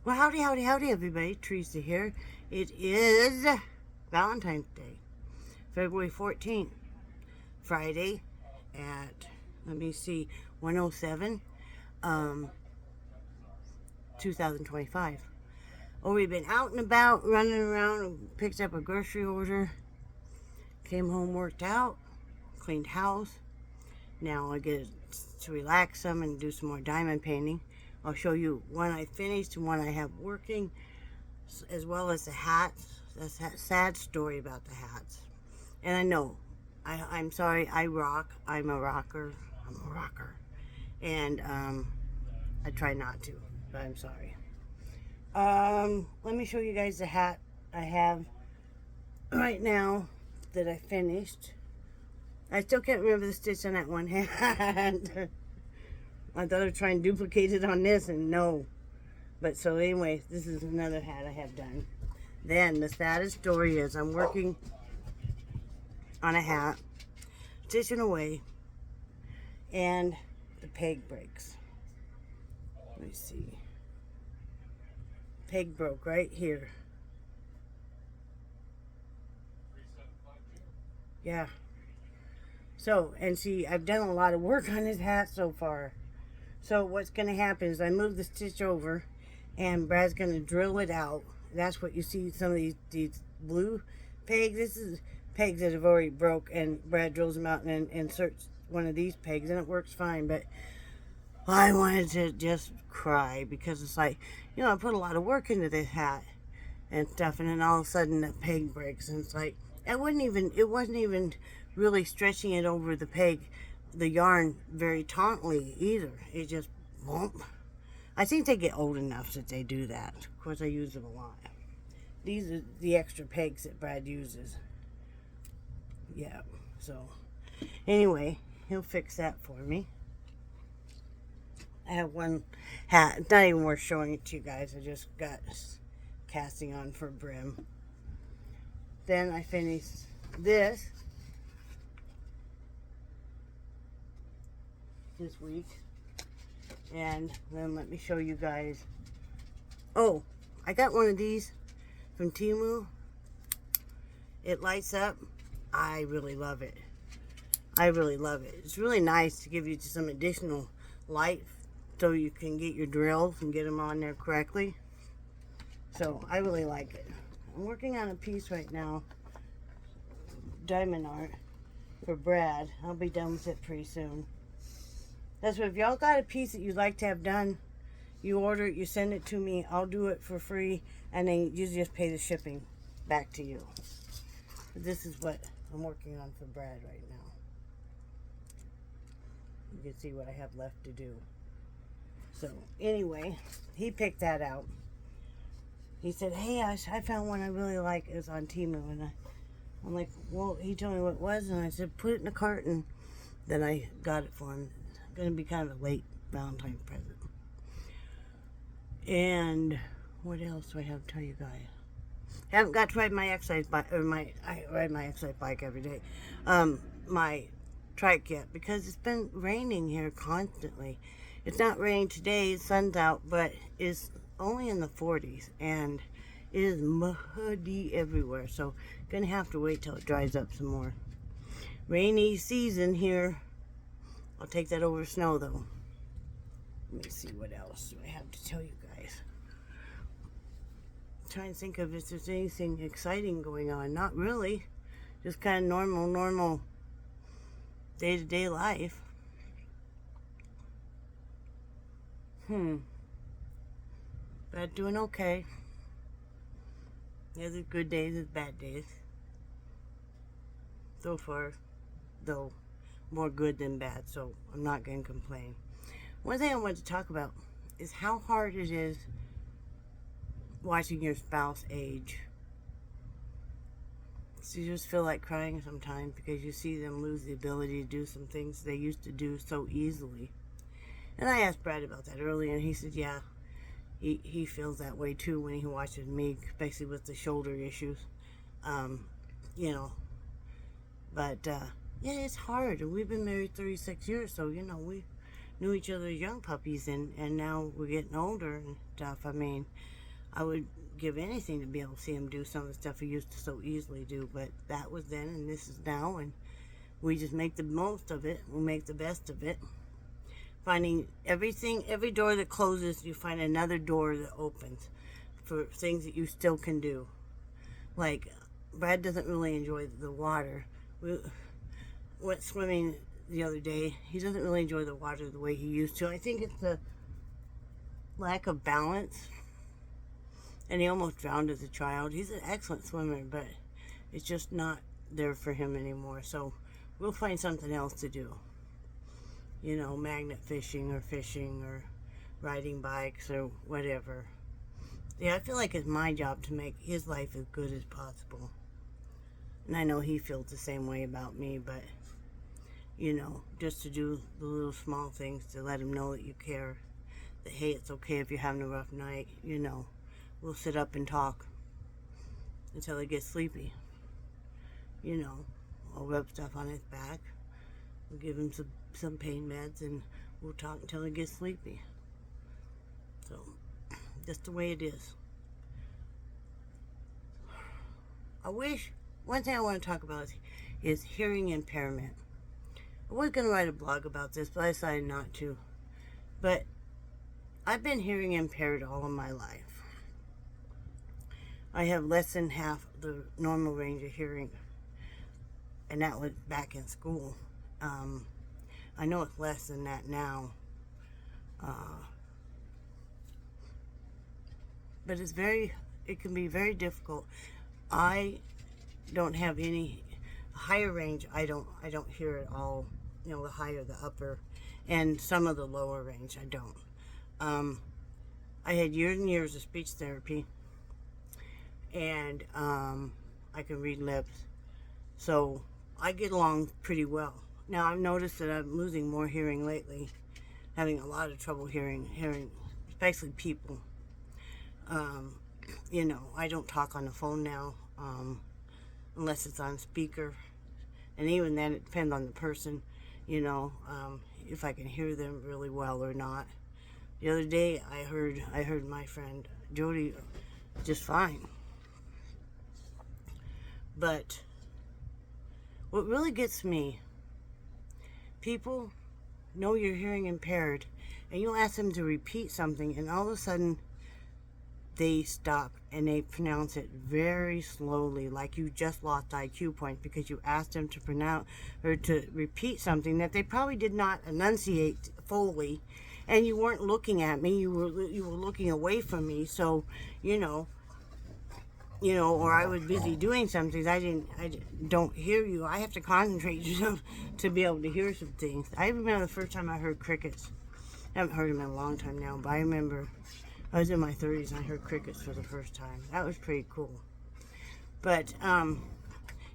Well, howdy, howdy, howdy, everybody. Teresa here. It is Valentine's Day, February 14th, Friday at, let me see, 107, um, 2025. Oh, we've been out and about, running around, picked up a grocery order, came home, worked out, cleaned house. Now I get to relax some and do some more diamond painting. I'll show you one I finished and one I have working, as well as the hats. That's a sad story about the hats. And I know, I'm sorry, I rock. I'm a rocker. I'm a rocker. And I try not to, but I'm sorry. Let me show you guys the hat I have right now that I finished. I still can't remember the stitch on that one hand. I thought I'd try and duplicate it on this, and no. But so anyway, this is another hat I have done. Then the saddest story is I'm working on a hat, stitching away, and the peg breaks. Let me see. Peg broke right here. Yeah. So, and see, I've done a lot of work on this hat so far. So what's going to happen is I move the stitch over, and Brad's going to drill it out. That's what you see, some of these blue pegs. This is pegs that have already broke, and Brad drills them out and then inserts one of these pegs, and it works fine. But I wanted to just cry because it's like, I put a lot of work into this hat and stuff, and then all of a sudden the peg breaks, and it's like, it wasn't even really stretching it over the peg, the yarn, very tautly either. It just won't. I think they get old enough that they do that. Of course, I use them a lot. These are the extra pegs that Brad uses. Yeah, so anyway, he'll fix that for me. I have one hat. It's not even worth showing it to you guys. I just got casting on for brim. Then I finished this week. And then let me show you guys. Oh, I got one of these from Temu. It lights up. I really love it. I really love it. It's really nice to give you some additional light so you can get your drills and get them on there correctly. So I really like it. I'm working on a piece right now, diamond art, for Brad. I'll be done with it pretty soon. That's what, if y'all got a piece that you'd like to have done, you order it, you send it to me, I'll do it for free, and then you just pay the shipping back to you. But this is what I'm working on for Brad right now. You can see what I have left to do. So anyway, he picked that out. He said, hey, I found one I really like. It was on Temu. And I'm like, well, he told me what it was. And I said, put it in the cart. And then I got it for him. It's going to be kind of a late Valentine's present. And what else do I have to tell you guys? Haven't got to ride my exercise bike. I ride my exercise bike every day. My trike yet. Because it's been raining here constantly. It's not raining today. The sun's out. But it's only in the 40s, and it is muddy everywhere, so gonna have to wait till it dries up some more. Rainy season here. I'll take that over snow though. Let me see what else do I have to tell you guys. I'm trying to think of if there's anything exciting going on. Not really, just kind of normal day-to-day life. But doing okay. There's good days, there's bad days. So far, though, more good than bad, so I'm not going to complain. One thing I wanted to talk about is how hard it is watching your spouse age. So you just feel like crying sometimes because you see them lose the ability to do some things they used to do so easily. And I asked Brad about that earlier, and he said, yeah, he feels that way too when he watches me, especially with the shoulder issues. But yeah, it's hard. And we've been married 36 years, so we knew each other as young puppies, and now we're getting older and stuff. I mean, I would give anything to be able to see him do some of the stuff he used to so easily do, but that was then and this is now, and we just make the most of it. We make the best of it. Finding everything, every door that closes, you find another door that opens for things that you still can do. Like, Brad doesn't really enjoy the water. We went swimming the other day. He doesn't really enjoy the water the way he used to. I think it's the lack of balance. And he almost drowned as a child. He's an excellent swimmer, but it's just not there for him anymore. So we'll find something else to do. You know, magnet fishing or riding bikes or whatever. Yeah, I feel like it's my job to make his life as good as possible. And I know he feels the same way about me, but, you know, just to do the little small things to let him know that you care. That, hey, it's okay if you're having a rough night, you know. We'll sit up and talk until he gets sleepy. You know, I'll rub stuff on his back. We'll give him some pain meds, and we'll talk until he gets sleepy. So, that's the way it is. One thing I want to talk about is hearing impairment. I was going to write a blog about this, but I decided not to. But I've been hearing impaired all of my life. I have less than half the normal range of hearing, and that was back in school. I know it's less than that now, but it can be very difficult. I don't have any higher range. I don't hear it all. You know, the higher, the upper, and some of the lower range. I don't. I had years and years of speech therapy. And I can read lips, so I get along pretty well. Now I've noticed that I'm losing more hearing lately, having a lot of trouble hearing, especially people. You know, I don't talk on the phone now, unless it's on speaker, and even then it depends on the person, you know, if I can hear them really well or not. The other day I heard my friend Jody just fine. But what really gets me, people know you're hearing impaired, and you'll ask them to repeat something, and all of a sudden they stop and they pronounce it very slowly, like you just lost IQ points because you asked them to pronounce or to repeat something that they probably did not enunciate fully, and you weren't looking at me. You were looking away from me, so you know, or I was busy doing something. I don't hear you. I have to concentrate to be able to hear some things. I remember the first time I heard crickets. I haven't heard them in a long time now, but I remember I was in my 30s and I heard crickets for the first time. That was pretty cool. But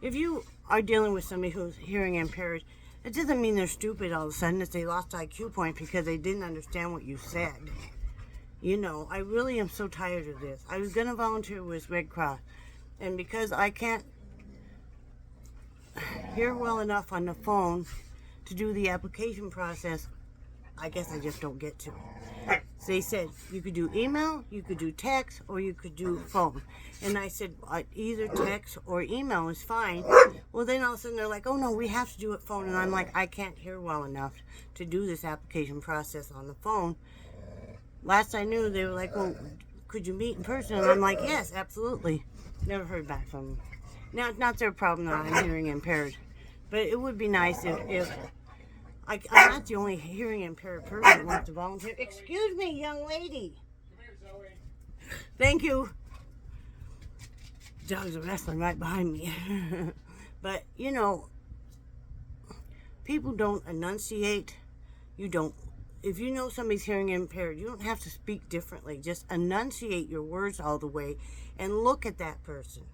if you are dealing with somebody who's hearing impaired, it doesn't mean they're stupid all of a sudden if they lost IQ point because they didn't understand what you said. You know, I really am so tired of this. I was going to volunteer with Red Cross, and because I can't hear well enough on the phone to do the application process, I guess I just don't get to. So they said you could do email, you could do text, or you could do phone. And I said either text or email is fine. Well, then all of a sudden they're like, oh no, we have to do it phone. And I'm like, I can't hear well enough to do this application process on the phone. Last I knew, they were like, well, could you meet in person? And I'm like, yes, absolutely. Never heard back from them. Now, it's not their problem that I'm hearing impaired, but it would be nice if I'm not the only hearing impaired person that wants to volunteer. Excuse me, young lady. Thank you. Dogs are wrestling right behind me. But, you know, people don't enunciate. If you know somebody's hearing impaired, you don't have to speak differently. Just enunciate your words all the way and look at that person.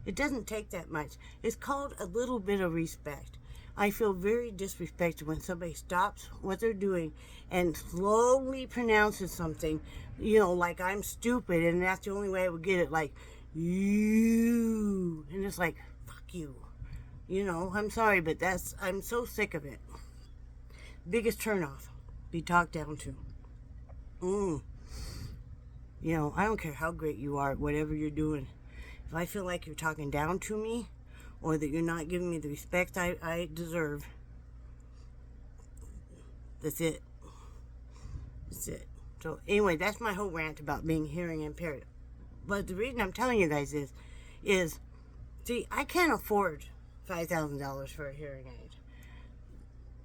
It doesn't take that much. It's called a little bit of respect. I feel very disrespected when somebody stops what they're doing and slowly pronounces something, you know, like I'm stupid, and that's the only way I would get it, like, you. And it's like, fuck you. You know, I'm sorry, but I'm so sick of it. Biggest turnoff. be talked down to. You know, I don't care how great you are at whatever you're doing. If I feel like you're talking down to me, or that you're not giving me the respect I deserve, that's it. That's it. So anyway, that's my whole rant about being hearing impaired. But the reason I'm telling you guys is see, I can't afford $5,000 for a hearing aid.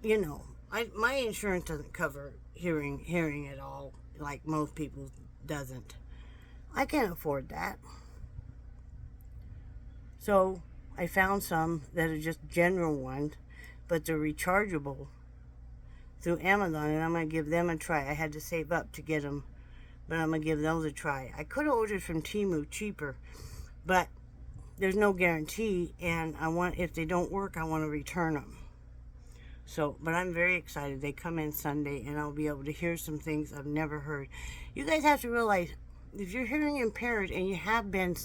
You know, my insurance doesn't cover hearing at all, like most people's doesn't. I can't afford that. So I found some that are just general ones, but they're rechargeable through Amazon, and I'm going to give them a try. I had to save up to get them, but I'm going to give those a try. I could have ordered from Temu cheaper, but there's no guarantee, and if they don't work, I want to return them. So, but I'm very excited. They come in Sunday, and I'll be able to hear some things I've never heard. You guys have to realize, if you're hearing impaired and you have been,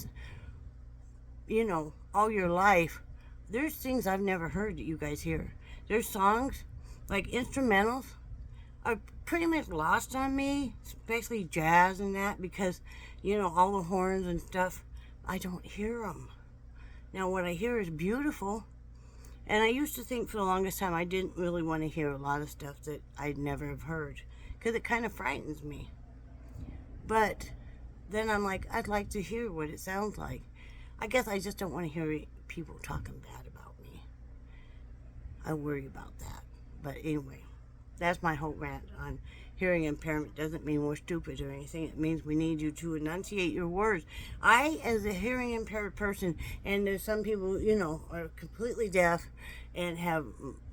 you know, all your life, there's things I've never heard that you guys hear. There's songs, like instrumentals, are pretty much lost on me, especially jazz and that, because, you know, all the horns and stuff, I don't hear them. Now, what I hear is beautiful, and I used to think for the longest time I didn't really want to hear a lot of stuff that I'd never have heard, because it kind of frightens me. But then I'm like, I'd like to hear what it sounds like. I guess I just don't want to hear people talking bad about me. I worry about that. But anyway, that's my whole rant on hearing impairment. Doesn't mean we're stupid or anything. It means we need you to enunciate your words. I, as a hearing impaired person, and there's some people, you know, are completely deaf and have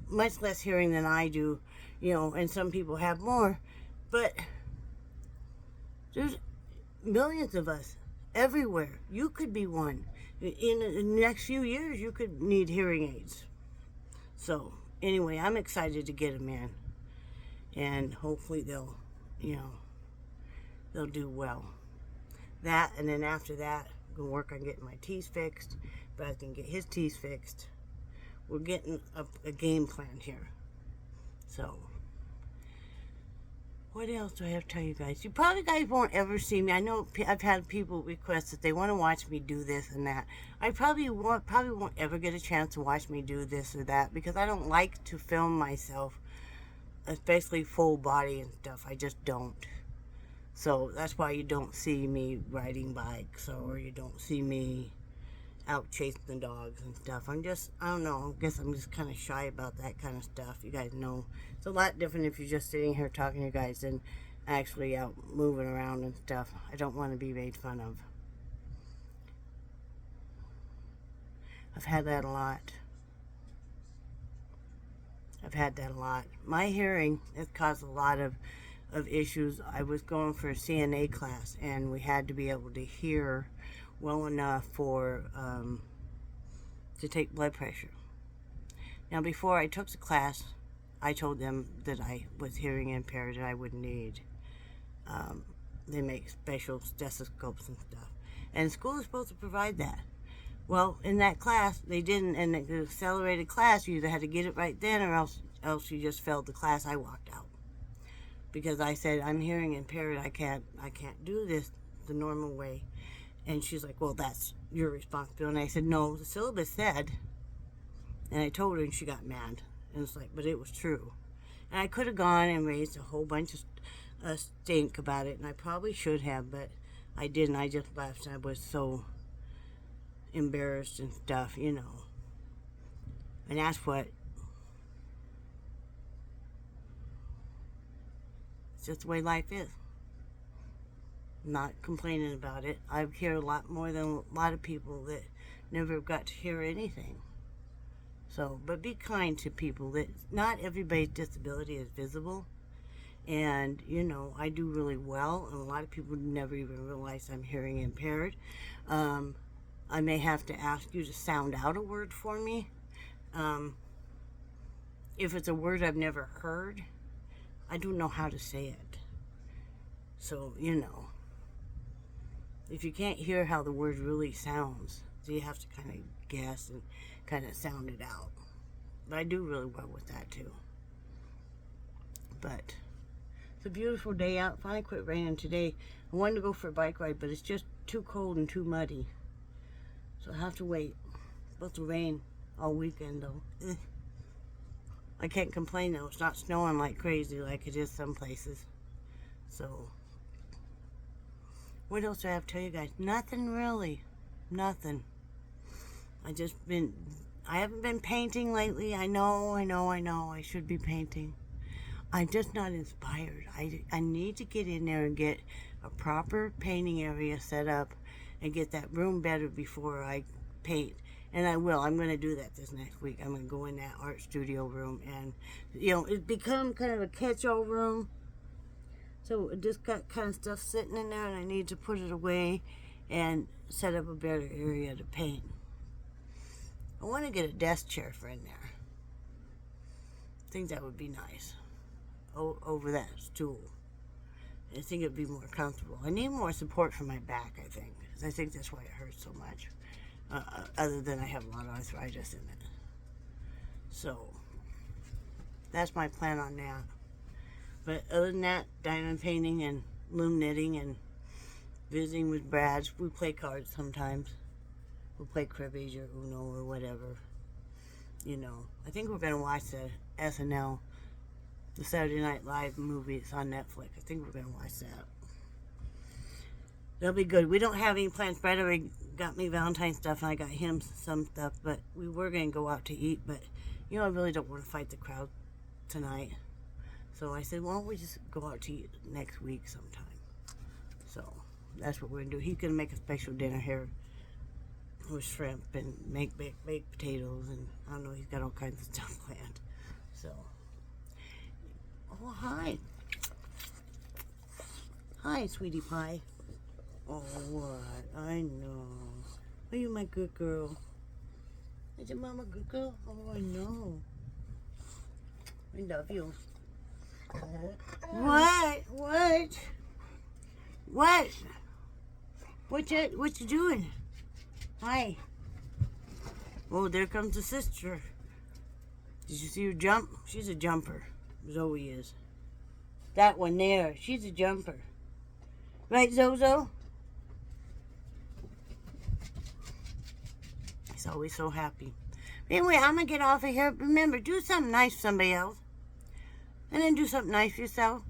much less hearing than I do, you know, and some people have more. But there's millions of us everywhere. You could be one. In the next few years, you could need hearing aids. So, anyway, I'm excited to get them in. And hopefully they'll do well. That, and then after that, I'm going to work on getting my teeth fixed. Brad can get his teeth fixed. We're getting a game plan here. So, what else do I have to tell you guys? You probably guys won't ever see me. I know I've had people request that they want to watch me do this and that. I probably won't ever get a chance to watch me do this or that, because I don't like to film myself, especially full body and stuff. I just don't. So that's why you don't see me riding bikes, or you don't see me out chasing the dogs and stuff. I don't know, I guess I'm just kind of shy about that kind of stuff. You guys know it's a lot different if you're just sitting here talking to you guys than actually out moving around and stuff. I don't want to be made fun of. I've had that a lot. My hearing has caused a lot of issues. I was going for a CNA class, and we had to be able to hear well enough for to take blood pressure. Now, before I took the class, I told them that I was hearing impaired and I would need. They make special stethoscopes and stuff, and school is supposed to provide that. Well, in that class, they didn't. And the accelerated class, you either had to get it right then, or else you just failed the class. I walked out because I said, I'm hearing impaired. I can't do this the normal way. And she's like, well, that's your responsibility. And I said, no, the syllabus said. And I told her, and she got mad. And it's like, but it was true. And I could have gone and raised a whole bunch of stink about it, and I probably should have, but I didn't. I just left. I was so embarrassed and stuff, you know. And that's what. It's just the way life is. I'm not complaining about it. I hear a lot more than a lot of people that never got to hear anything. So, but be kind to people. That not everybody's disability is visible. And, you know, I do really well, and a lot of people never even realize I'm hearing impaired. I may have to ask you to sound out a word for me. If it's a word I've never heard, I don't know how to say it. So, you know, if you can't hear how the word really sounds, so you have to kind of guess and kind of sound it out. But I do really well with that too. But It's a beautiful day out. Finally quit raining today. I wanted to go for a bike ride, but it's just too cold and too muddy. So I have to wait. It's supposed to rain all weekend though. I can't complain though. It's not snowing like crazy like it is some places. So, what else do I have to tell you guys? Nothing really. Nothing. I haven't been painting lately. I know. I should be painting. I'm just not inspired. I need to get in there and get a proper painting area set up and get that room better before I paint. And I will. I'm going to do that this next week. I'm going to go in that art studio room and, it's become kind of a catch-all room. So it just got kind of stuff sitting in there and I need to put it away and set up a better area to paint. I want to get a desk chair for in there. I think that would be nice. Over that stool. I think it'd be more comfortable. I need more support for my back, I think. Because I think that's why it hurts so much. Other than I have a lot of arthritis in it. So, that's my plan on that. But other than that, diamond painting and loom knitting and visiting with Brad. We play cards sometimes. We'll play cribbage or Uno or whatever. I think we're going to watch the SNL, the Saturday Night Live movie. It's on Netflix. I think we're going to watch that. That'll be good. We don't have any plans. Brad already got me Valentine stuff, and I got him some stuff, but we were going to go out to eat, but, I really don't want to fight the crowd tonight. So I said, why don't we just go out to eat next week sometime? So that's what we're going to do. He's going to make a special dinner here with shrimp and make baked potatoes, and I don't know, he's got all kinds of stuff planned. So, oh, hi. Hi, sweetie pie. Oh, what? I know. Are you my good girl? Is your mama a good girl? Oh, I know. I love you. What? What you doing? Hi. Oh, there comes the sister. Did you see her jump? She's a jumper. Zoe is. That one there, she's a jumper. Right, Zozo? He's always so happy. Anyway, I'm going to get off of here. Remember, do something nice for somebody else. And then do something nice for yourself.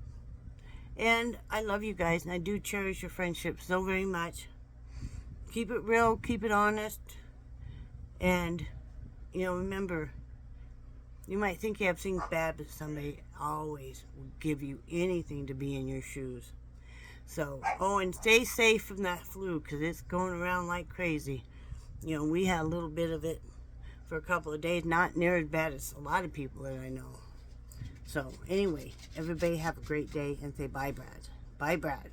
And I love you guys, and I do cherish your friendship so very much. Keep it real, keep it honest. And, remember, you might think you have things bad, but somebody always will give you anything to be in your shoes. So, and stay safe from that flu, because it's going around like crazy. We had a little bit of it for a couple of days, not near as bad as a lot of people that I know. So, anyway, everybody have a great day and say bye, Brad. Bye, Brad.